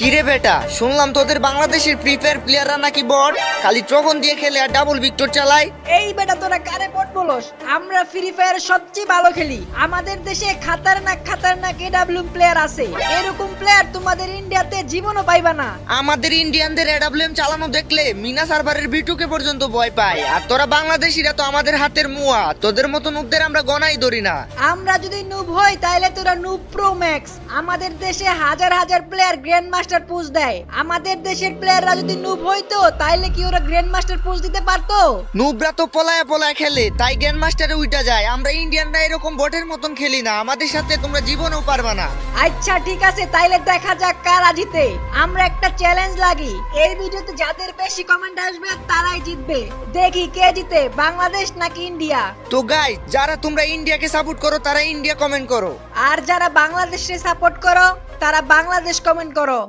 কিরে বেটা, শুনলাম তোদের বাংলাদেশের ফ্রি ফায়ার প্লেয়াররা নাকি বট, খালি ট্রগন দিয়ে খেলে আর ডাবল ভিক্টর চালায়। এই বেটা তোরা কারে বট বলস? আমরা ফ্রি ফায়ার সবচেয়ে ভালো খেলি। আমাদের দেশে খাতারনাক এডব্লিউ প্লেয়ার আছে। এরকম প্লেয়ার তোমাদের ইন্ডিয়াতে জীবনও পাইবা না। আমাদের ইন্ডিয়ানদের এডব্লিউএম চালানো দেখলে মিনা সার্ভারের বিটুকে পর্যন্ত ভয় পায়। আর তোরা বাংলাদেশিরা তো আমাদের হাতের মুয়া, তোদের মতো নুবদের আমরা গনাই ধরি না। আমরা যদি নুব হই তাহলে তোরা নুব প্রো ম্যাক্স। আমাদের দেশে হাজার হাজার প্লেয়ার গ্র্যান্ড মাস্টার পুশ দেয়। আমাদের দেশের প্লেয়াররা যদি নুব হইতো তাহলে কি ওরা গ্র্যান্ড মাস্টার পুশ দিতে পারতো? নুবরা তো পলায়া পলায়া খেলে, তাই গ্র্যান্ড মাস্টারে উইটা যায়। আমরা ইন্ডিয়ানরা এরকম বটের মতন খেলি না, আমাদের সাথে তোমরা জীবনেও পারবা না। আচ্ছা ঠিক আছে, তাইলে দেখা যাক কারা জিতে। আমরা একটা চ্যালেঞ্জ লাগি, এই ভিডিওতে যাদের বেশি কমেন্ট আসবে তারাই জিতবে। দেখি কে জিতে, বাংলাদেশ নাকি ইন্ডিয়া। তো গাইস, যারা তোমরা ইন্ডিয়াকে সাপোর্ট করো তারা ইন্ডিয়া কমেন্ট করো, আর যারা বাংলাদেশে সাপোর্ট করো তারা বাংলাদেশ কমেন্ট করো।